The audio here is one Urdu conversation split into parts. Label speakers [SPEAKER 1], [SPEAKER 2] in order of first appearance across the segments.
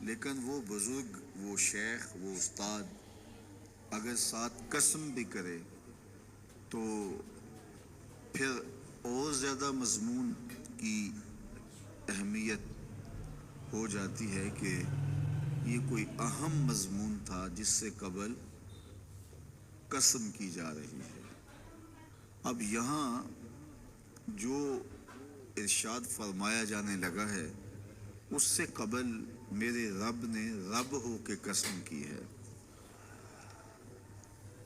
[SPEAKER 1] لیکن وہ بزرگ، وہ شیخ، وہ استاد اگر ساتھ قسم بھی کرے تو پھر اور زیادہ مضمون کی اہمیت ہو جاتی ہے کہ یہ کوئی اہم مضمون تھا جس سے قبل قسم کی جا رہی ہے۔ اب یہاں جو ارشاد فرمایا جانے لگا ہے اس سے قبل میرے رب نے رب ہو کے قسم کی ہے۔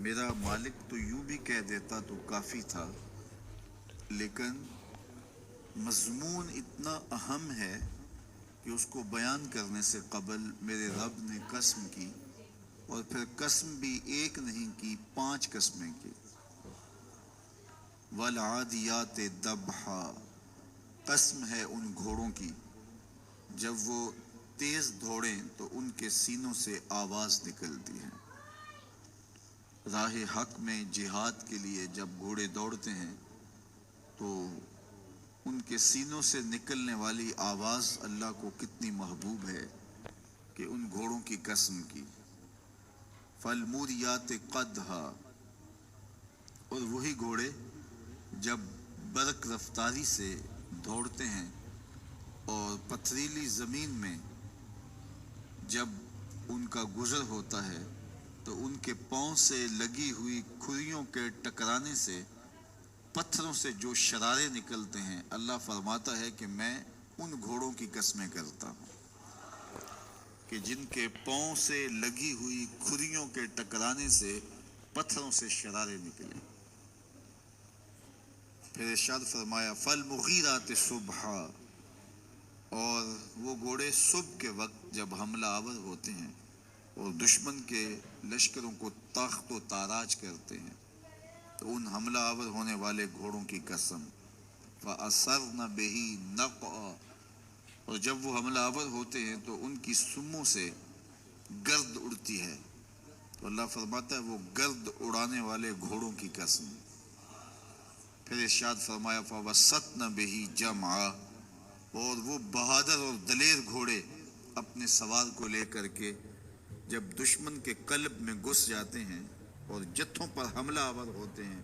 [SPEAKER 1] میرا مالک تو یوں بھی کہہ دیتا تو کافی تھا، لیکن مضمون اتنا اہم ہے کہ اس کو بیان کرنے سے قبل میرے رب نے قسم کی، اور پھر قسم بھی ایک نہیں کی، 5 قسمیں کی۔ والعادیات ضبحا، قسم ہے ان گھوڑوں کی جب وہ تیز دوڑیں تو ان کے سینوں سے آواز نکلتی ہے۔ راہ حق میں جہاد کے لیے جب گھوڑے دوڑتے ہیں تو ان کے سینوں سے نکلنے والی آواز اللہ کو کتنی محبوب ہے کہ ان گھوڑوں کی قسم کی۔ فالموریات قدحا، اور وہی گھوڑے جب برق رفتاری سے دوڑتے ہیں اور پتھریلی زمین میں جب ان کا گزر ہوتا ہے تو ان کے پاؤں سے لگی ہوئی کھریوں کے ٹکرانے سے پتھروں سے جو شرارے نکلتے ہیں، اللہ فرماتا ہے کہ میں ان گھوڑوں کی قسمیں کرتا ہوں کہ جن کے پاؤں سے لگی ہوئی کھریوں کے ٹکرانے سے پتھروں سے شرارے نکلیں۔ پھر ارشاد فرمایا فالمغیرات صبحا، اور وہ گھوڑے صبح کے وقت جب حملہ آور ہوتے ہیں اور دشمن کے لشکروں کو تاخت و تاراج کرتے ہیں تو ان حملہ آور ہونے والے گھوڑوں کی قسم۔ فَأَثَرْنَ بِهِ نَقْعًا، اور جب وہ حملہ آور ہوتے ہیں تو ان کی سموں سے گرد اڑتی ہے، تو اللہ فرماتا ہے وہ گرد اڑانے والے گھوڑوں کی قسم۔ پھر ارشاد فرمایا فَوَسَّطْنَ بِهِ جَمْعًا، اور وہ بہادر اور دلیر گھوڑے اپنے سوار کو لے کر کے جب دشمن کے قلب میں گھس جاتے ہیں اور جتھوں پر حملہ آور ہوتے ہیں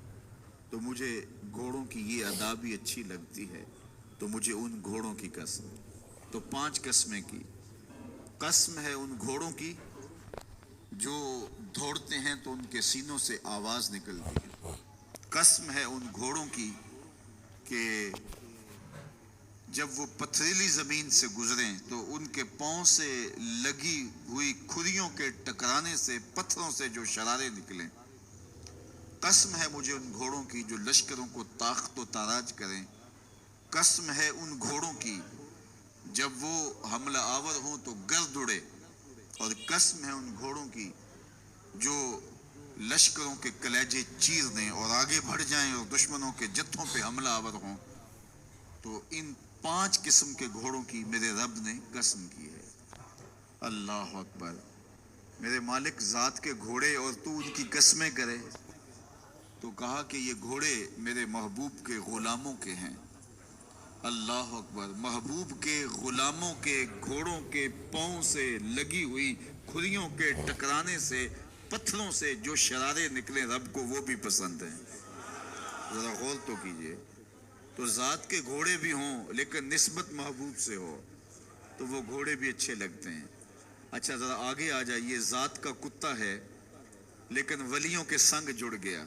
[SPEAKER 1] تو مجھے گھوڑوں کی یہ ادا بھی اچھی لگتی ہے، تو مجھے ان گھوڑوں کی قسم۔ تو 5 قسمیں کی۔ قسم ہے ان گھوڑوں کی جو دوڑتے ہیں تو ان کے سینوں سے آواز نکلتی ہے۔ قسم ہے ان گھوڑوں کی کہ جب وہ پتھریلی زمین سے گزریں تو ان کے پاؤں سے لگی ہوئی کھریوں کے ٹکرانے سے پتھروں سے جو شرارے نکلیں۔ قسم ہے مجھے ان گھوڑوں کی جو لشکروں کو تاخت و تاراج کریں۔ قسم ہے ان گھوڑوں کی جب وہ حملہ آور ہوں تو گرد اڑے، اور قسم ہے ان گھوڑوں کی جو لشکروں کے کلیجے چیر دیں اور آگے بڑھ جائیں اور دشمنوں کے جتھوں پہ حملہ آور ہوں۔ تو ان 5 قسم کے گھوڑوں کی میرے رب نے قسم کی ہے۔ اللہ اکبر! میرے مالک ذات کے گھوڑے اور تو ان کی قسمیں کرے، تو کہا کہ یہ گھوڑے میرے محبوب کے غلاموں کے ہیں۔ اللہ اکبر! محبوب کے غلاموں کے گھوڑوں کے پاؤں سے لگی ہوئی کھریوں کے ٹکرانے سے پتھروں سے جو شرارے نکلے رب کو وہ بھی پسند ہیں۔ ذرا غور تو کیجئے، تو ذات کے گھوڑے بھی ہوں لیکن نسبت محبوب سے ہو تو وہ گھوڑے بھی اچھے لگتے ہیں۔ اچھا ذرا آگے آ جائیے، ذات کا کتا ہے لیکن ولیوں کے سنگ جڑ گیا۔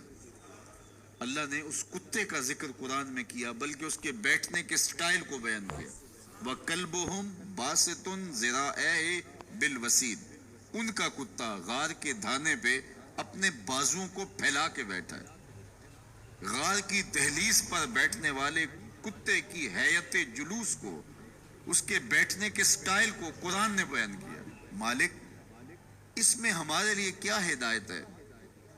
[SPEAKER 1] اللہ نے اس کتے کا ذکر قرآن میں کیا بلکہ اس کے بیٹھنے کے سٹائل کو بیان کیا۔ وَكَلْبُهُمْ بَاسِطٌ ذِرَاعَيْهِ بِالْوَسِيدِ، ان کا کتا غار کے دھانے پہ اپنے بازوؤں کو پھیلا کے بیٹھا ہے۔ غار کی دہلیز پر بیٹھنے والے کتے کی حیت جلوس کو، اس کے بیٹھنے کے سٹائل کو قرآن نے بیان کیا۔ مالک اس میں ہمارے لیے کیا ہدایت ہے؟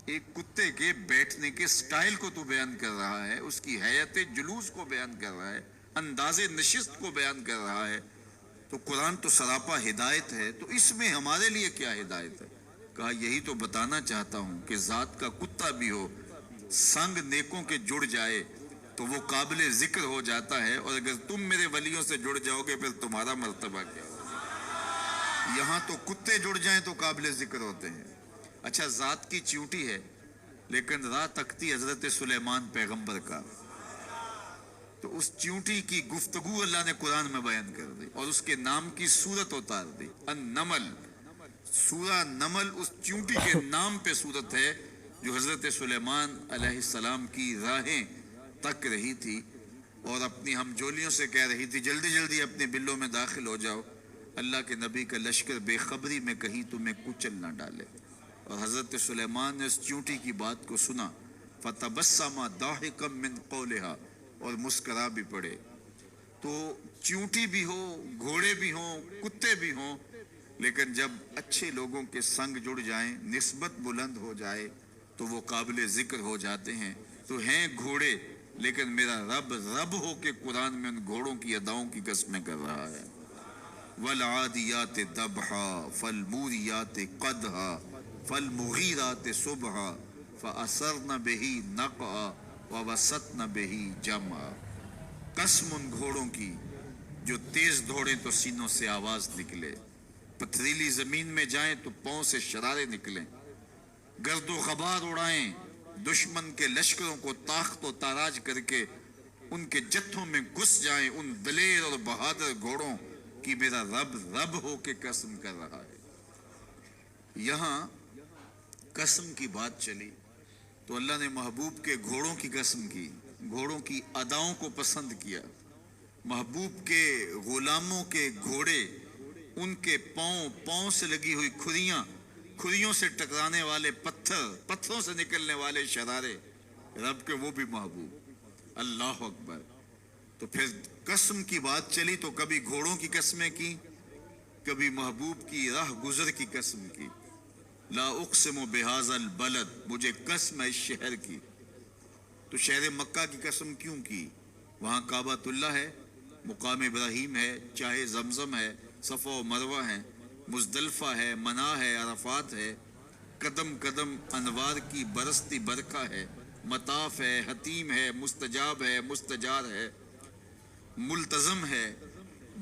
[SPEAKER 1] ایک کتے کے بیٹھنے کے سٹائل کو تو بیان کر رہا ہے، اس کی حیت جلوس کو بیان کر رہا ہے، انداز نشست کو بیان کر رہا ہے، تو قرآن تو سراپا ہدایت ہے، تو اس میں ہمارے لیے کیا ہدایت ہے؟ کہا یہی تو بتانا چاہتا ہوں کہ ذات کا کتا بھی ہو، سنگ نیکوں کے جڑ جائے تو وہ قابل ذکر ہو جاتا ہے، اور اگر تم میرے ولیوں سے جڑ جاؤ گے پھر تمہارا مرتبہ کیا ہوگا؟ یہاں تو کتے جڑ جائیں تو قابل ذکر ہوتے ہیں. اچھا ذات کی چیونٹی ہے لیکن راہ تکتی حضرت سلیمان پیغمبر کا. تو اس چیونٹی کی گفتگو اللہ نے قرآن میں بیان کر دی اور اس کے نام کی صورت اتار دی. النمل، سورہ نمل اس چیونٹی کے نام پہ صورت ہے جو حضرت سلیمان علیہ السلام کی راہیں تک رہی تھی اور اپنی ہم جولیوں سے کہہ رہی تھی جلدی جلدی اپنے بلوں میں داخل ہو جاؤ، اللہ کے نبی کا لشکر بے خبری میں کہیں تمہیں کچل نہ ڈالے. اور حضرت سلیمان نے اس چیونٹی کی بات کو سنا، فَتَبَسَّمَ ضَاحِكًا مِّن قَوْلِهَا، اور مسکرا بھی پڑے. تو چیونٹی بھی ہو، گھوڑے بھی ہوں، کتے بھی ہوں، لیکن جب اچھے لوگوں کے سنگ جڑ جائیں، نسبت بلند ہو جائے تو وہ قابل ذکر ہو جاتے ہیں. تو ہیں گھوڑے لیکن میرا رب رب ہو کے قرآن میں ان گھوڑوں کی اداؤں کی قسمیں کر رہا ہے. والعادیات ضبحا فالموریات قدحا فالمغیرات صبحا فأثرن به نقعا ووسطن به جمعا. قسم ان گھوڑوں کی جو تیز دوڑیں تو سینوں سے آواز نکلے، پتھریلی زمین میں جائیں تو پاؤں سے شرارے نکلیں، گرد و غبار اڑائیں، دشمن کے لشکروں کو تاخت و تاراج کر کے ان کے جتھوں میں گھس جائیں. ان دلیر اور بہادر گھوڑوں کی میرا رب رب ہو کے قسم کر رہا ہے. یہاں قسم کی بات چلی تو اللہ نے محبوب کے گھوڑوں کی قسم کی، گھوڑوں کی اداؤں کو پسند کیا. محبوب کے غلاموں کے گھوڑے، ان کے پاؤں سے لگی ہوئی کھریوں سے ٹکرانے والے پتھروں سے نکلنے والے شرارے، رب کے وہ بھی محبوب. اللہ اکبر. تو پھر قسم کی بات چلی تو کبھی گھوڑوں کی قسمیں کی، کبھی محبوب کی راہ گزر کی قسم کی. لا اقسم بہذا البلد، مجھے قسم ہے اس شہر کی. تو شہر مکہ کی قسم کیوں کی؟ وہاں کعبۃ اللہ ہے، مقام ابراہیم ہے، چاہے زمزم ہے، صفا و مروہ ہے، مزدلفہ ہے، منا ہے، عرفات ہے، قدم قدم انوار کی برستی برکھا ہے، مطاف ہے، حتیم ہے، مستجاب ہے، مستجار ہے، ملتزم ہے،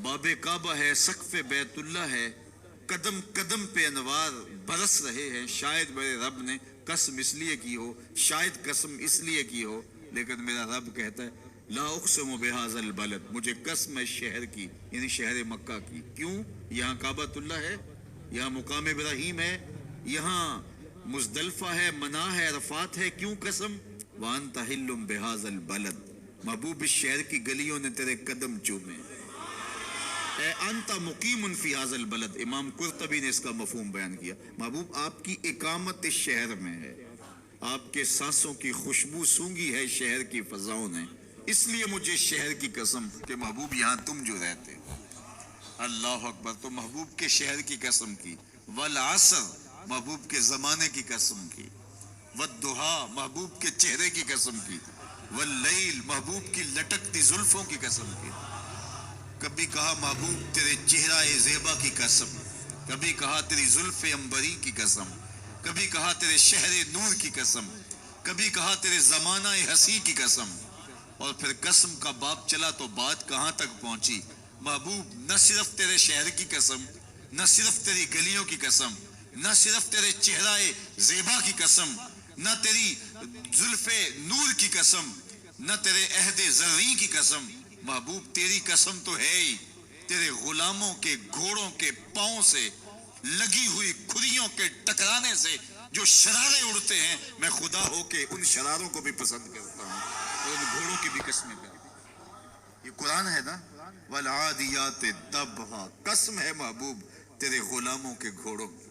[SPEAKER 1] باب کعبہ ہے، سقف بیت اللہ ہے، قدم قدم پہ انوار برس رہے ہیں. شاید میرے رب نے قسم اس لیے کی ہو، شاید قسم اس لیے کی ہو، لیکن میرا رب کہتا ہے لا اقسم بہذا البلد، مجھے قسم ہے شہر کی، یعنی شہر مکہ کی. کیوں؟ یہاں کعبۃ اللہ ہے، یہاں مقام ابراہیم ہے، یہاں مزدلفہ ہے، منا ہے، عرفات ہے. کیوں قسم؟ وانت حل بہذا البلد، محبوب اس شہر کی گلیوں نے تیرے قدم چومے. اے انت مقیم فی ھذا البلد، امام قرطبی نے اس کا مفہوم بیان کیا. محبوب آپ کی اقامت اس شہر میں ہے، آپ کے سانسوں کی خوشبو سونگھی ہے شہر کی فضاؤں نے، اس لیے مجھے شہر کی قسم کہ محبوب یہاں تم جو رہتے. اللہ اکبر. تو محبوب کے شہر کی قسم کی. والعصر، محبوب کے زمانے کی قسم کی. والضحیٰ، محبوب کے چہرے کی قسم کی. واللیل، محبوب کی لٹکتی زلفوں کی قسم کی. کبھی کہا محبوب تیرے چہرہ زیبا کی قسم، کبھی کہا تیری زلف عنبری کی قسم، کبھی کہا تیرے شہر نور کی قسم، کبھی کہا تیرے زمانہ ہنسی کی قسم. اور پھر قسم کا باب چلا تو بات کہاں تک پہنچی. محبوب نہ صرف تیرے شہر کی قسم، نہ صرف تیری گلیوں کی قسم، نہ صرف تیرے چہرہ زیبا کی قسم، نہ تیری زلف نور کی قسم، نہ تیرے عہد زرعی کی قسم. محبوب تیری قسم تو ہے ہی تیرے غلاموں کے گھوڑوں کے پاؤں سے لگی ہوئی کھریوں کے ٹکرانے سے جو شرارے اڑتے ہیں، میں خدا ہو کے ان شراروں کو بھی پسند کرتا ہوں اور ان گھوڑوں کی بھی قسمیں کرتا ہوں. یہ قرآن ہے نا. والعادیات ضبحا، قسم ہے محبوب تیرے غلاموں کے گھوڑوں کی.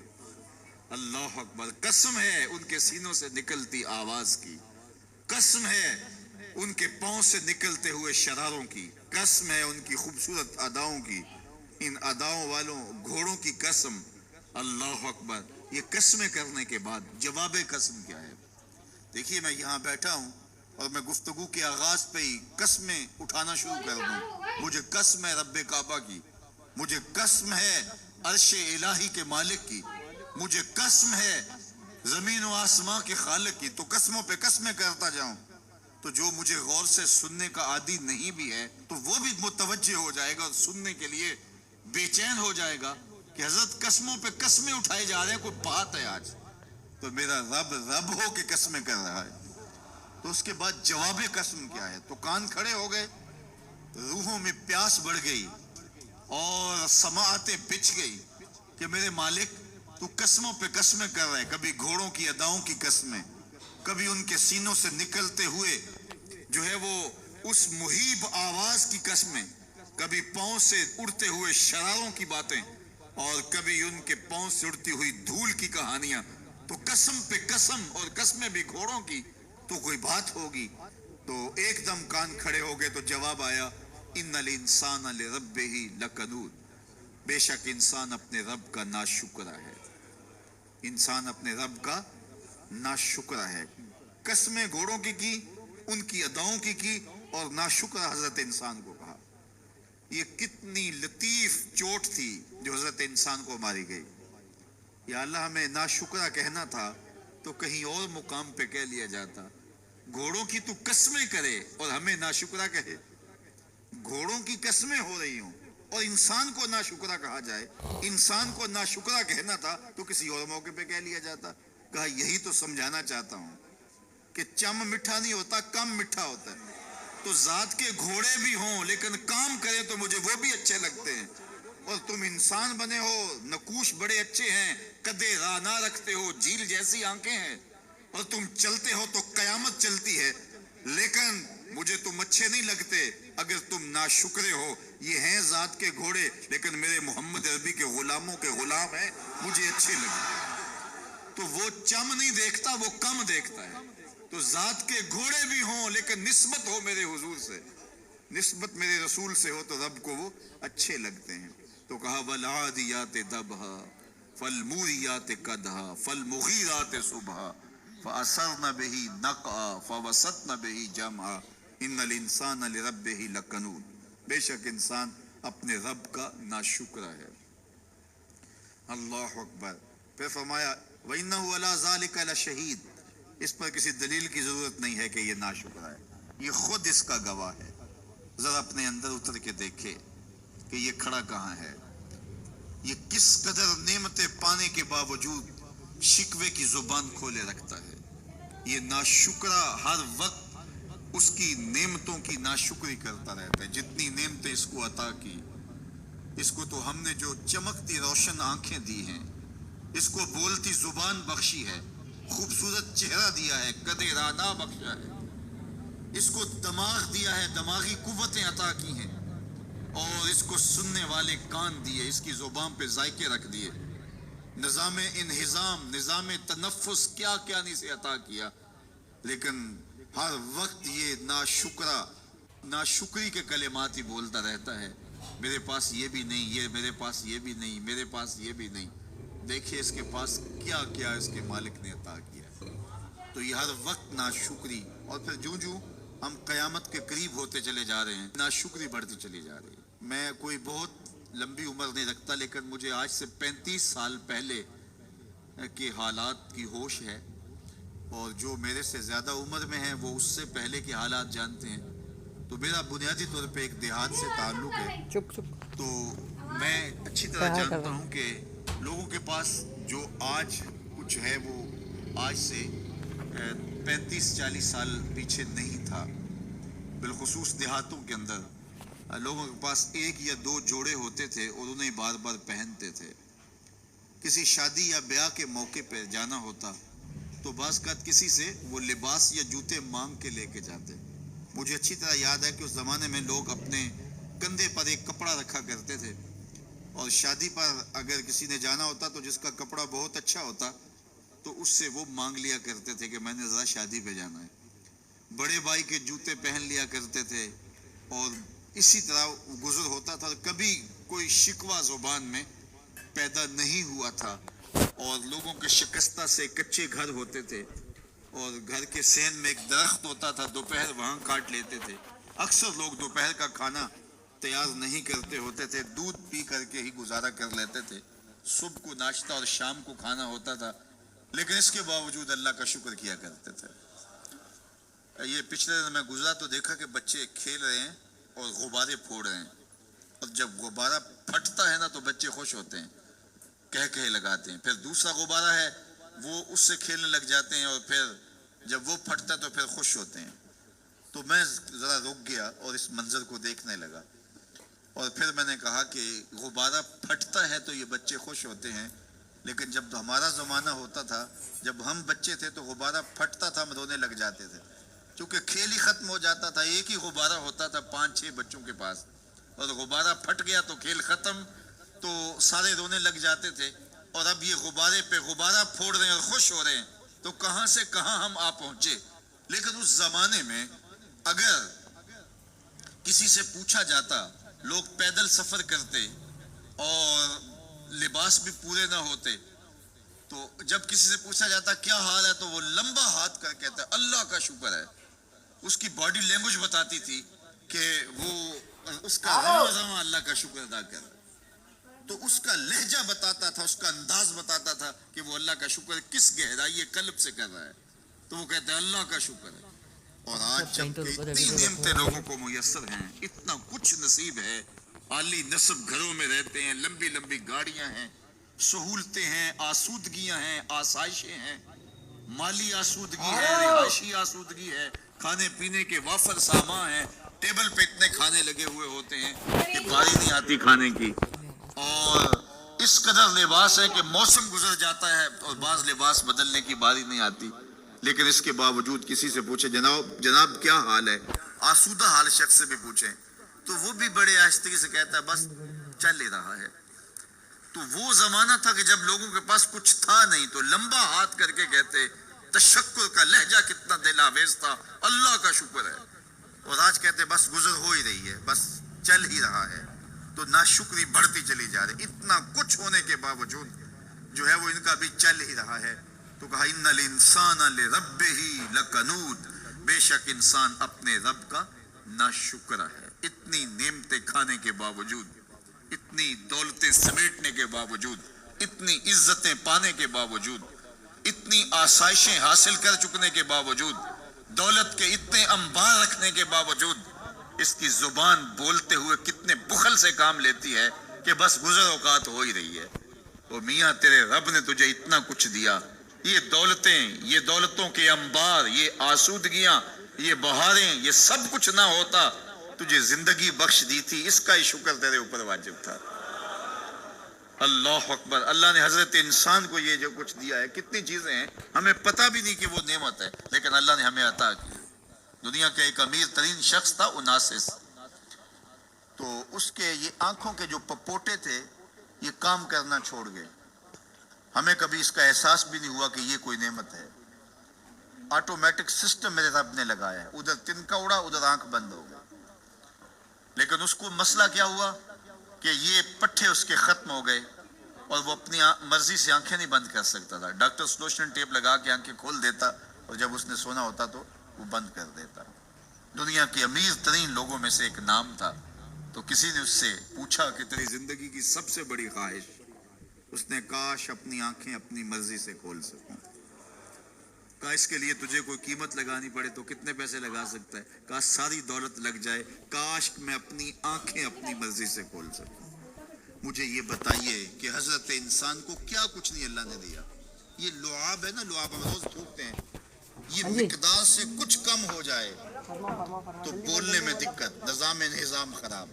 [SPEAKER 1] اللہ اکبر. قسم ہے ان کے سینوں سے نکلتی آواز کی، قسم ہے ان کے پاؤں سے نکلتے ہوئے شراروں کی، قسم ہے ان کی خوبصورت اداؤں کی، ان اداؤں والوں گھوڑوں کی قسم. اللہ اکبر. یہ قسمیں کرنے کے بعد جواب قسم کیا ہے؟ دیکھیے میں یہاں بیٹھا ہوں اور میں گفتگو کے آغاز پہ ہی قسمیں اٹھانا شروع کر دوں. مجھے قسم ہے رب کعبہ کی، مجھے قسم ہے عرش الہی کے مالک کی، مجھے قسم ہے زمین و آسمان کے خالق کی. تو قسموں پہ قسمیں کرتا جاؤں تو جو مجھے غور سے سننے کا عادی نہیں بھی ہے تو وہ بھی متوجہ ہو جائے گا اور سننے کے لیے بے چین ہو جائے گا کہ حضرت قسموں پہ قسمیں اٹھائے جا رہے ہیں, کوئی بات ہے آج تو میرا رب رب ہو کے قسمیں کر رہا ہے. تو اس کے بعد جواب قسم کیا ہے؟ تو کان کھڑے ہو گئے, روحوں میں پیاس بڑھ گئی اور سماعتیں بچ گئی کہ میرے مالک تو قسموں پہ قسمیں کر رہے, کبھی گھوڑوں کی اداؤں کی قسمیں, کبھی ان کے سینوں سے نکلتے ہوئے جو ہے وہ اس مہیب آواز کی قسمیں, کبھی پاؤں سے اڑتے ہوئے شراروں کی باتیں, اور کبھی ان کے پاؤں سے اڑتی ہوئی دھول کی کہانیاں. تو قسم پہ قسم, اور قسمیں بھی گھوڑوں کی, تو کوئی بات ہوگی. تو ایک دم کان کھڑے ہو گئے تو جواب آیا, ان الانسان لربہ لکنود, بے شک انسان اپنے رب کا ناشکرا ہے, انسان اپنے رب کا ناشکرا ہے. قسمیں گھوڑوں کی, ان کی اداؤں کی, اور ناشکرا حضرت انسان کو کہا. یہ کتنی لطیف چوٹ تھی جو حضرت انسان کو ماری گئی. یا اللہ, ہمیں ناشکرا کہنا تھا تو کہیں اور مقام پہ کہہ لیا جاتا. گھوڑوں کی تو قسمیں کرے اور ہمیں ناشکرا کہے, گھوڑوں کی قسمیں ہو رہی ہوں اور انسان کو ناشکرا کہا جائے. انسان کو ناشکرا کہنا تھا تو کسی اور موقع پہ کہہ لیا جاتا. کہا یہی تو سمجھانا چاہتا ہوں کہ چم میٹھا نہیں ہوتا, کم میٹھا ہوتا ہے. تو ذات کے گھوڑے بھی ہوں لیکن کام کرے تو مجھے وہ بھی اچھے لگتے ہیں. اور تم انسان بنے ہو, نقوش بڑے اچھے ہیں, قدے رانا رکھتے ہو, جھیل جیسی آنکھیں ہیں, اور تم چلتے ہو تو قیامت چلتی ہے, لیکن مجھے تم اچھے نہیں لگتے اگر تم ناشکرے ہو. یہ ہیں ذات کے گھوڑے لیکن میرے محمد عربی کے غلاموں کے غلام ہیں, مجھے اچھے لگتے. تو وہ چم نہیں دیکھتا, وہ کم دیکھتا ہے. تو ذات کے گھوڑے بھی ہوں لیکن نسبت ہو میرے حضور سے, نسبت میرے رسول سے ہو تو رب کو وہ اچھے لگتے ہیں. تو کہا والعادیات ضبحا فالموریات قدحا فالمغیرات صبحا فاثرن به نقعا فوسطن به جمعا ان الانسان لربہ لکنود, بے شک انسان اپنے رب کا ناشکرا ہے. اللہ اکبر. پھر فرمایا وَإِنَّهُ عَلَى ذَلِكَ لَشَهِيدٌ, اس پر کسی دلیل کی ضرورت نہیں ہے کہ یہ ناشکرا ہے, یہ خود اس کا گواہ ہے. ذرا اپنے اندر اتر کے دیکھے کہ یہ کھڑا کہاں ہے, یہ کس قدر نعمتیں پانے کے باوجود شکوے کی زبان کھولے رکھتا ہے. یہ ناشکرا ہر وقت اس کی نعمتوں کی ناشکری کرتا رہتا ہے. جتنی نعمتیں اس کو عطا کی, اس کو تو ہم نے جو چمکتی روشن آنکھیں دی ہیں, اس کو بولتی زبان بخشی ہے, خوبصورت چہرہ دیا ہے, قد رانا بخشا ہے, اس کو دماغ دیا ہے, دماغی قوتیں عطا کی ہیں, اور اس کو سننے والے کان دیے, اس کی زبان پہ ذائقے رکھ دیے, نظام انہضام, نظام تنفس, کیا کیا نہیں سے عطا کیا. لیکن ہر وقت یہ ناشکری کے کلمات ہی بولتا رہتا ہے. میرے پاس یہ بھی نہیں, یہ میرے پاس یہ بھی نہیں, میرے پاس یہ بھی نہیں. دیکھیے اس کے پاس کیا کیا اس کے مالک نے عطا کیا. تو یہ ہر وقت ناشکری, اور پھر جوں ہم قیامت کے قریب ہوتے چلے جا رہے ہیں, ناشکری بڑھتی چلی جا رہی ہے. میں کوئی بہت لمبی عمر نہیں رکھتا, لیکن مجھے آج سے 35 سال پہلے کے حالات کی ہوش ہے, اور جو میرے سے زیادہ عمر میں ہیں وہ اس سے پہلے کے حالات جانتے ہیں. تو میرا بنیادی طور پہ ایک دیہات سے تعلق ہے, تو میں اچھی طرح جانتا ہوں کہ لوگوں کے پاس جو آج کچھ ہے وہ آج سے 35-40 سال پیچھے نہیں تھا. بالخصوص دیہاتوں کے اندر لوگوں کے پاس ایک یا دو جوڑے ہوتے تھے اور انہیں بار بار پہنتے تھے. کسی شادی یا بیاہ کے موقع پہ جانا ہوتا تو بعض اوقات کسی سے وہ لباس یا جوتے مانگ کے لے کے جاتے. مجھے اچھی طرح یاد ہے کہ اس زمانے میں لوگ اپنے کندھے پر ایک کپڑا رکھا کرتے تھے, اور شادی پر اگر کسی نے جانا ہوتا تو جس کا کپڑا بہت اچھا ہوتا تو اس سے وہ مانگ لیا کرتے تھے کہ میں نے ذرا شادی پہ جانا ہے. بڑے بھائی کے جوتے پہن لیا کرتے تھے, اور اسی طرح گزر ہوتا تھا. کبھی کوئی شکوہ زبان میں پیدا نہیں ہوا تھا, اور لوگوں کے شکستہ سے کچے گھر ہوتے تھے, اور گھر کے سین میں ایک درخت ہوتا تھا, دوپہر وہاں کاٹ لیتے تھے. اکثر لوگ دوپہر کا کھانا تیار نہیں کرتے ہوتے تھے, دودھ پی کر کے ہی گزارا کر لیتے تھے. صبح کو ناشتہ اور شام کو کھانا ہوتا تھا, لیکن اس کے باوجود اللہ کا شکر کیا کرتے تھے. یہ پچھلے دن میں گزرا تو دیکھا کہ بچے کھیل رہے ہیں اور غبارے پھوڑ رہے ہیں, اور جب غبارہ پھٹتا ہے نا تو بچے خوش ہوتے ہیں, کہے لگاتے ہیں. پھر دوسرا غبارہ ہے وہ اس سے کھیلنے لگ جاتے ہیں اور پھر جب وہ پھٹتا تو پھر خوش ہوتے ہیں. تو میں ذرا رک گیا اور اس منظر کو دیکھنے لگا اور پھر میں نے کہا کہ غبارہ پھٹتا ہے تو یہ بچے خوش ہوتے ہیں، لیکن جب ہمارا زمانہ ہوتا تھا، جب ہم بچے تھے تو غبارہ پھٹتا تھا ہم رونے لگ جاتے تھے، کیونکہ کھیل ہی ختم ہو جاتا تھا. ایک ہی غبارہ ہوتا تھا 5-6 بچوں کے پاس، اور غبارہ پھٹ گیا تو کھیل ختم، تو سارے رونے لگ جاتے تھے. اور اب یہ غبارے پہ غبارہ پھوڑ رہے ہیں اور خوش ہو رہے ہیں، تو کہاں سے کہاں ہم آ پہنچے. لیکن اس زمانے میں اگر کسی سے پوچھا جاتا، لوگ پیدل سفر کرتے اور لباس بھی پورے نہ ہوتے، تو جب کسی سے پوچھا جاتا کیا حال ہے تو وہ لمبا ہاتھ کر کہتا ہے اللہ کا شکر ہے. اس کی باڈی لینگویج بتاتی تھی کہ وہ اس کا رواں اللہ کا شکر ادا کر. تو اس کا لہجہ بتاتا تھا، اس کا انداز بتاتا تھا کہ وہ اللہ کا شکر کس گہرائی قلب سے کر رہا ہے. تو وہ کہتا ہے اللہ کا شکر ہے. اور آج جب کہ اتنی نعمتیں لوگوں کو میسر ہیں، اتنا کچھ نصیب ہے، عالی نصب گھروں میں رہتے ہیں، لمبی لمبی گاڑیاں ہیں، سہولتیں ہیں، آسودگیاں ہیں، آسائشیں ہیں، مالی آسودگی ہے، رہائشی آسودگی ہے، کھانے پینے کے وافر سامان ہیں، ٹیبل پہ اتنے کھانے لگے ہوئے ہوتے ہیں کہ باری نہیں آتی کھانے کی. اور اس قدر لباس ہے کہ موسم گزر جاتا ہے اور بعض لباس بدلنے کی باری نہیں آتی. لیکن اس کے باوجود کسی سے پوچھے جناب کیا حال ہے، آسودہ حال شخص سے بھی پوچھیں تو وہ بھی بڑے آہستگی سے کہتا ہے بس چل ہی رہا ہے. تو وہ زمانہ تھا کہ جب لوگوں کے پاس کچھ تھا نہیں تو لمبا ہاتھ کر کے کہتے، تشکر کا لہجہ کتنا دل آویز تھا، اللہ کا شکر ہے. اور آج کہتے بس گزر ہو ہی رہی ہے، بس چل ہی رہا ہے. تو ناشکری بڑھتی چلی جا رہی. اتنا کچھ ہونے کے باوجود جو ہے وہ ان کا بھی چل ہی رہا ہے. تو کہا ان الانسان لربہ لکنود، بے شک انسان اپنے رب کا ناشکر ہے. اتنی نعمتیں کھانے کے باوجود، اتنی دولتیں سمیٹنے کے باوجود، اتنی عزتیں پانے کے باوجود، اتنی آسائشیں حاصل کر چکنے کے باوجود، دولت کے اتنے انبار رکھنے کے باوجود، اس کی زبان بولتے ہوئے کتنے بخل سے کام لیتی ہے کہ بس گزر اوقات ہو ہی رہی ہے. وہ میاں تیرے رب نے تجھے اتنا کچھ دیا، یہ دولتیں، یہ دولتوں کے انبار، یہ آسودگیاں، یہ بہاریں، یہ سب کچھ نہ ہوتا، تجھے زندگی بخش دی تھی، اس کا ہی شکر تیرے اوپر واجب تھا. اللہ اکبر. اللہ نے حضرت انسان کو یہ جو کچھ دیا ہے، کتنی چیزیں ہیں ہمیں پتہ بھی نہیں کہ وہ نعمت ہے، لیکن اللہ نے ہمیں عطا کی. دنیا کا ایک امیر ترین شخص تھا اوناسس، تو اس کے یہ آنکھوں کے جو پپوٹے تھے یہ کام کرنا چھوڑ گئے. ہمیں کبھی اس کا احساس بھی نہیں ہوا کہ یہ کوئی نعمت ہے. آٹومیٹک سسٹم میرے رب نے لگایا ہے، ادھر تنکا اڑا ادھر آنکھ بند ہو گئی. لیکن اس کو مسئلہ کیا ہوا کہ یہ پٹھے اس کے ختم ہو گئے اور وہ اپنی مرضی سے آنکھیں نہیں بند کر سکتا تھا. ڈاکٹر سلوشن ٹیپ لگا کے آنکھیں کھول دیتا اور جب اس نے سونا ہوتا تو وہ بند کر دیتا. دنیا کے امیر ترین لوگوں میں سے ایک نام تھا. تو کسی نے اس سے پوچھا کہ تیری زندگی کی سب سے بڑی خواہش؟ اس نے کاش اپنی آنکھیں اپنی مرضی سے کھول سکوں. کہا اس کے لیے تجھے کوئی قیمت لگانی پڑے تو کتنے پیسے لگا سکتا ہے؟ کہا ساری دولت لگ جائے، کاش میں اپنی آنکھیں اپنی مرضی سے کھول سکوں. مجھے یہ بتائیے کہ حضرت انسان کو کیا کچھ نہیں اللہ نے دیا. یہ لعاب ہے نا، لعاب ہم روز پھونکتے ہیں، یہ مقدار سے کچھ کم ہو جائے تو بولنے میں دقت، نظام خراب.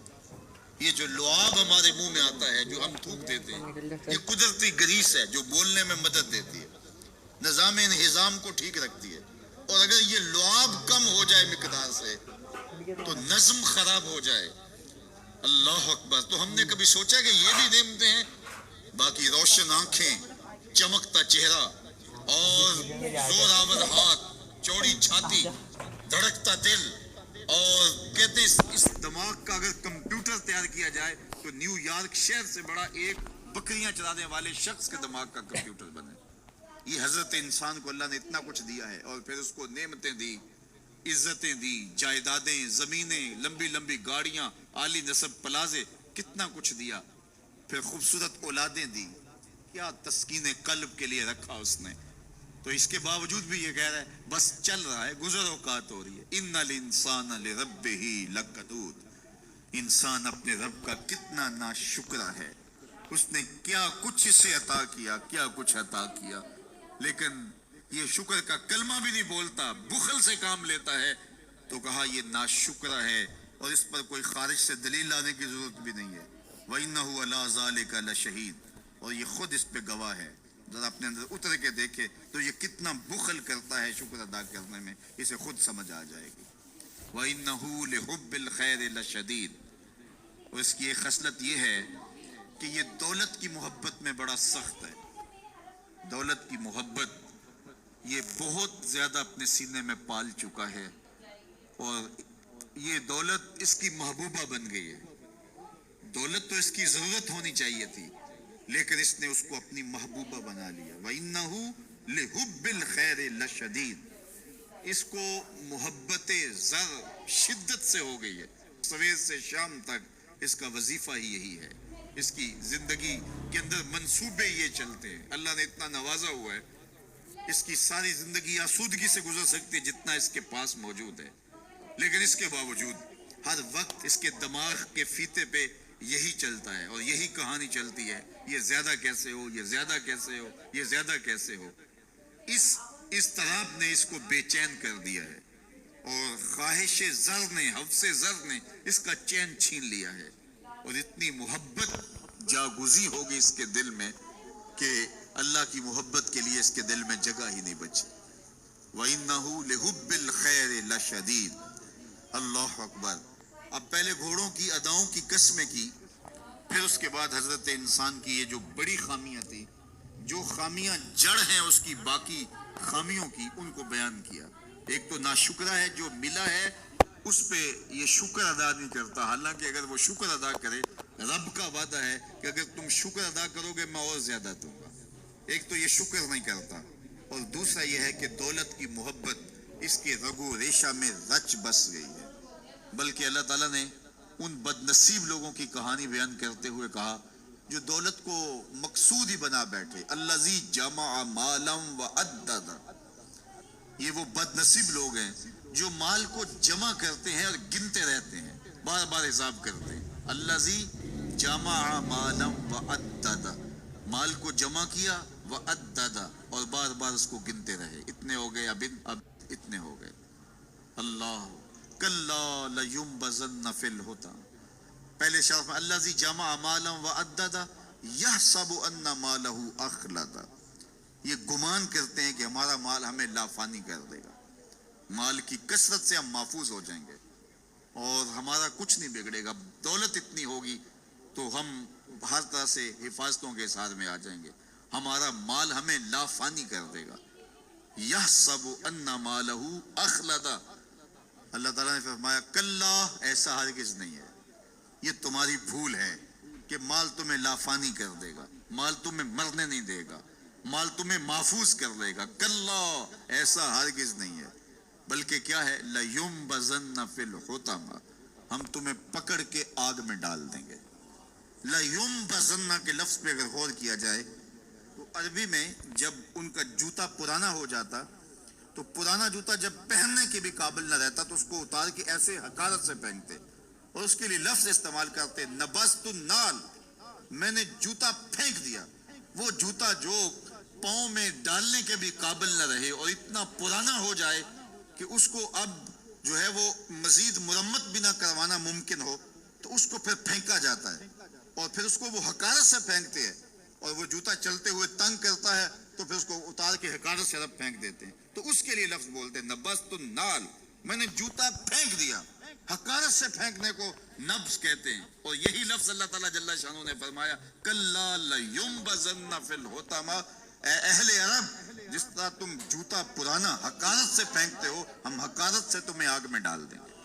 [SPEAKER 1] یہ جو لعاب ہمارے منہ میں آتا ہے جو ہم تھوک دیتے ہیں، یہ قدرتی گریس ہے جو بولنے میں مدد دیتی ہے، نظام انہضام کو ٹھیک رکھتی ہے. اور اگر یہ لعاب کم ہو جائے مقدار سے تو نظم خراب ہو جائے. اللہ اکبر. تو ہم نے کبھی سوچا کہ یہ بھی نعمتیں ہیں؟ باقی روشن آنکھیں، چمکتا چہرہ اور زور آور ہاتھ، چوڑی چھاتی، دھڑکتا دل، اور کہتے ہیں اس دماغ کا اگر کمپیوٹر تیار کیا جائے تو نیو یارک شہر سے بڑا ایک بکریاں چلانے والے شخص کے دماغ کا کمپیوٹر بنے. یہ حضرت انسان کو اللہ نے اتنا کچھ دیا ہے اور پھر اس کو نعمتیں دی، عزتیں دی، جائیدادیں، زمینیں، لمبی لمبی گاڑیاں، عالی نصب پلازے، کتنا کچھ دیا. پھر خوبصورت اولادیں دی، کیا تسکین قلب کے لیے رکھا اس نے. تو اس کے باوجود بھی یہ کہہ رہا ہے بس چل رہا ہے، گزر اوقات ہو رہی ہے. ان الانسان لربہ لکنود. انسان اپنے رب کا کتنا ناشکرا ہے. اس نے کیا کچھ اسے عطا کیا، کیا کچھ عطا کیا، لیکن یہ شکر کا کلمہ بھی نہیں بولتا، بخل سے کام لیتا ہے، تو کہا یہ ناشکرہ ہے، اور اس پر کوئی خارج سے دلیل لانے کی ضرورت بھی نہیں ہے۔ وَإِنَّهُ عَلَىٰ ذَلِكَ لَشَهِيدٌ، اور یہ خود اس پہ گواہ ہے۔ ذرا اپنے اندر اتر کے دیکھے تو یہ کتنا بخل کرتا ہے شکر ادا کرنے میں، اسے خود سمجھ آ جائے گی۔ وَإِنَّهُ لِحُبِّ الْخَيْرِ لَشَدِيدٌ، اور اس کی ایک خصلت یہ ہے کہ یہ دولت کی محبت میں بڑا سخت ہے۔ دولت کی محبت یہ بہت زیادہ اپنے سینے میں پال چکا ہے، اور یہ دولت اس کی محبوبہ بن گئی ہے۔ دولت تو اس کی ضرورت ہونی چاہیے تھی، لیکن اس نے اس کو اپنی محبوبہ بنا لیا۔ وَإِنَّهُ لِحُبِّ الْخَيْرِ لَشَدِيدٌ، اس کو محبت زر شدت سے ہو گئی ہے، صبح سے شام تک اس کا وظیفہ ہی یہی ہے۔ اس کی زندگی کے اندر منصوبے یہ چلتے ہیں، اللہ نے اتنا نوازا ہوا ہے، اس کی ساری زندگی آسودگی سے گزر سکتی ہے جتنا اس کے پاس موجود ہے، لیکن اس کے باوجود ہر وقت اس کے دماغ کے فیتے پہ یہی چلتا ہے، اور یہی کہانی چلتی ہے، یہ زیادہ کیسے ہو، یہ زیادہ کیسے ہو، یہ زیادہ کیسے ہو۔ اس اضطراب نے اس کو بے چین کر دیا ہے، اور خواہش زر نے، حوث زر نے اس کا چین چھین لیا ہے، اور اتنی محبت جاگزی ہوگی اس کے دل میں کہ اللہ کی محبت کے لیے اس کے دل میں جگہ ہی نہیں بچی۔ وَإِنَّهُ لِحُبِّ الْخَيْرِ لَشَدِيدٌ، اللہ اکبر۔ اب پہلے گھوڑوں کی اداؤں کی قسمیں کی، پھر اس کے بعد حضرت انسان کی یہ جو بڑی خامیاں تھی، جو خامیاں جڑ ہیں اس کی باقی خامیوں کی، ان کو بیان کیا۔ ایک تو ناشکرہ ہے، جو ملا ہے اس پہ یہ شکر ادا نہیں کرتا، حالانکہ اگر وہ شکر ادا کرے، رب کا وعدہ ہے کہ اگر تم شکر ادا کرو گے میں اور زیادہ دوں گا۔ ایک تو یہ شکر نہیں کرتا، اور دوسرا یہ ہے کہ دولت کی محبت اس کے رگو ریشہ میں رچ بس گئی ہے۔ بلکہ اللہ تعالیٰ نے ان بد نصیب لوگوں کی کہانی بیان کرتے ہوئے کہا جو دولت کو مقصود ہی بنا بیٹھے، الذی جمع مالا وعدد، یہ وہ بد نصیب لوگ ہیں جو مال کو جمع کرتے ہیں اور گنتے رہتے ہیں، بار بار حساب کرتے ہیں۔ الذی جمع مالا وعدد، مال کو جمع کیا، وعدد، اور بار بار اس کو گنتے رہے، اتنے ہو گئے، اب اتنے ہو گئے۔ اللہ کلا لینبذن فی الحطام، پہلے شرف میں الذی جمع مالا وعدد یحسب ان مالہ اخلد، یہ گمان کرتے ہیں کہ ہمارا مال ہمیں لافانی کر دے گا، مال کی کثرت سے ہم محفوظ ہو جائیں گے اور ہمارا کچھ نہیں بگڑے گا، دولت اتنی ہوگی تو ہم ہر طرح سے حفاظتوں کے ساتھ میں آ جائیں گے، ہمارا مال ہمیں لافانی کر دے گا۔ یحسب ان مالہ اخلد، اللہ تعالیٰ نے فرمایا کلا، ایسا ہرگز نہیں ہے، یہ تمہاری بھول ہے کہ مال تمہیں لافانی کر دے گا، مال تمہیں مرنے نہیں دے گا، مال تمہیں محفوظ کر لے گا، کلا، ایسا ہرگز نہیں ہے، بلکہ کیا ہے، لَيُنبَذَنَّ فِي الْحُطَمَةِ، ہم تمہیں پکڑ کے آگ میں ڈال دیں گے۔ لَيُنبَذَنَّ کے لفظ پہ اگر غور کیا جائے تو عربی میں جب ان کا جوتا پرانا ہو جاتا تو پرانا جوتا جب پہننے کے بھی قابل نہ رہتا تو اس کو اتار کے ایسے حقارت سے پہنتے، اور اس کے لیے لفظ استعمال کرتے نبذت النال، میں نے جوتا پھینک دیا، وہ جوتا جو پاؤں میں ڈالنے کے بھی قابل نہ رہے اور اتنا پرانا ہو جائے کہ اس کو اب جو ہے وہ مزید مرمت بھی نہ کروانا ممکن ہو، تو اس کو پھر پھینکا جاتا ہے، اور پھر اس کو وہ حقارت سے پھینکتے ہیں، اور وہ جوتا چلتے ہوئے تنگ کرتا ہے تو پھر اس کو اتار کے حقارت سے رب پھینک دیتے ہیں، تو اس کے لیے لفظ بولتے ہیں نبذت النال، میں نے جوتا پھینک دیا، حقارت سے پھینکنے کو نبض کہتے ہیں، اور یہی لفظ اللہ تعالیٰ جل شانہ نے فرمایا کلا لینبذن فی الحطمہ، اے اہل عرب، جس طرح تم جوتا پرانا حقارت سے پھینکتے ہو، ہم حقارت سے تمہیں آگ میں ڈال دیں گے۔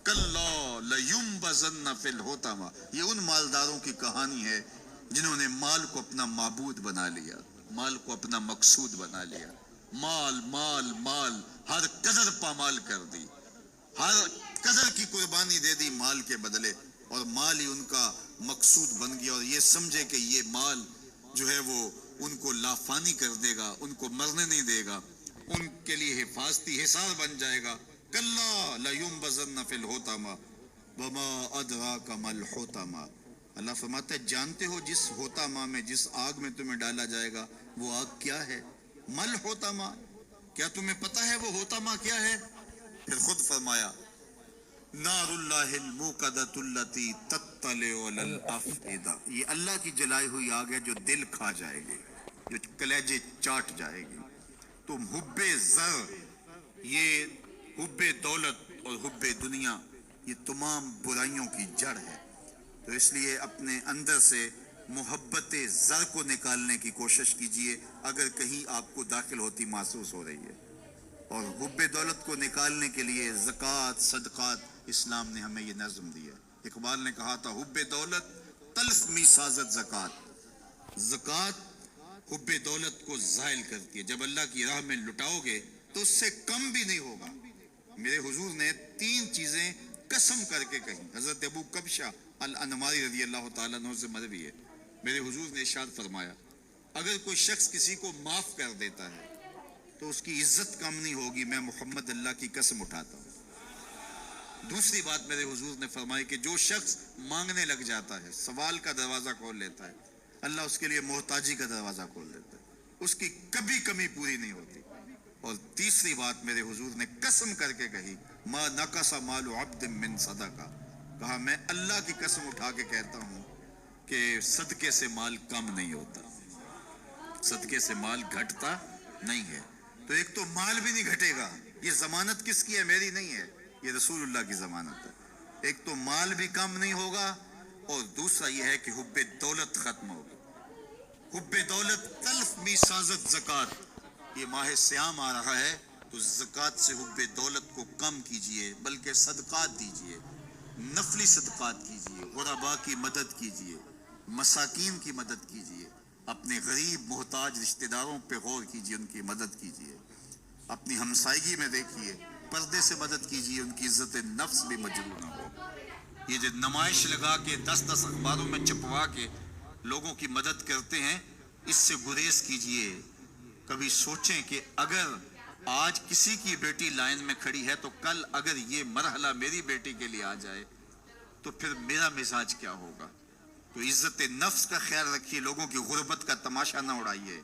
[SPEAKER 1] کلا لینبذن فی الحطمہ، یہ ان مالداروں کی کہانی ہے جنہوں نے مال کو اپنا معبود بنا لیا، مال کو اپنا مقصود بنا لیا، مال مال مال، ہر قدر پامال کر دی، ہر قدر کی قربانی دے دی مال کے بدلے، اور مال ہی ان کا مقصود بن گیا، اور یہ سمجھے کہ یہ مال جو ہے وہ ان کو لافانی کر دے گا، ان کو مرنے نہیں دے گا، ان کے لیے حفاظتی حصار بن جائے گا۔ کلا لینبذن فی الحطمہ وما ادراک ما الحطمہ، اللہ فرماتا ہے جانتے ہو جس ہوتاما میں، جس آگ میں تمہیں ڈالا جائے گا وہ آگ کیا ہے؟ مل ہوتاما، کیا تمہیں پتا ہے وہ ہوتاما کیا ہے؟ پھر خود فرمایا نار اللہ الموقدۃ التی تطلع علی الافئدہ، یہ اللہ کی جلائی ہوئی آگ ہے جو دل کھا جائے گی، جو کلیجے چاٹ جائے گی۔ تو حب زر، یہ حب دولت اور حب دنیا، یہ تمام برائیوں کی جڑ ہے۔ تو اس لیے اپنے اندر سے محبت زر کو نکالنے کی کوشش کیجئے اگر کہیں آپ کو داخل ہوتی محسوس ہو رہی ہے، اور حب دولت کو نکالنے کے لیے زکوٰۃ، صدقات، اسلام نے ہمیں یہ نظم دیا۔ اقبال نے کہا تھا حب دولت تلف می سازت زکوٰۃ، زکوٰۃ حب دولت کو زائل کرتی ہے، جب اللہ کی راہ میں لٹاؤ گے تو اس سے کم بھی نہیں ہوگا۔ میرے حضور نے 3 چیزیں قسم کر کے کہیں، حضرت ابو کبشہ الانماری رضی اللہ تعالیٰ عنہ سے مروی ہے، میرے حضور نے ارشاد فرمایا اگر کوئی شخص کسی کو معاف کر دیتا ہے تو اس کی عزت کم نہیں ہوگی، میں محمد اللہ کی قسم اٹھاتا ہوں۔ دوسری بات میرے حضور نے فرمائی کہ جو شخص مانگنے لگ جاتا ہے، سوال کا دروازہ کھول لیتا ہے، اللہ اس کے لیے محتاجی کا دروازہ کھول دیتا ہے، اس کی کبھی کمی پوری نہیں ہوتی۔ اور تیسری بات میرے حضور نے قسم کر کے کہی ما نقص مال عبد من صدقہ، کہا میں اللہ کی قسم اٹھا کے کہتا ہوں کہ صدقے سے مال کم نہیں ہوتا، صدقے سے مال گھٹتا نہیں ہے۔ تو ایک تو مال بھی نہیں گھٹے گا، یہ ضمانت کس کی ہے؟ میری نہیں ہے، یہ رسول اللہ کی ضمانت ہے۔ ایک تو مال بھی کم نہیں ہوگا، اور دوسرا یہ ہے کہ حب دولت ختم ہوگی۔ حب دولت تلف می سازت زکوٰۃ، یہ ماہ سیام آ رہا ہے تو زکوٰۃ سے حب دولت کو کم کیجئے، بلکہ صدقات دیجئے، نفلی صدقات کیجئے، غرباء کی مدد کیجئے، مساکین کی مدد کیجئے، اپنے غریب محتاج رشتہ داروں پہ غور کیجئے، ان کی مدد کیجئے، اپنی ہمسائیگی میں دیکھیے، پردے سے مدد کیجئے، ان کی عزت نفس بھی مجروح نہ ہو۔ یہ جو نمائش لگا کے 10 اخباروں میں چھپوا کے لوگوں کی مدد کرتے ہیں، اس سے گریز کیجئے۔ کبھی سوچیں کہ اگر آج کسی کی بیٹی لائن میں کھڑی ہے تو کل اگر یہ مرحلہ میری بیٹی کے لیے آ جائے تو پھر میرا مزاج کیا ہوگا؟ تو عزت نفس کا خیال رکھیے، لوگوں کی غربت کا تماشا نہ اڑائیے۔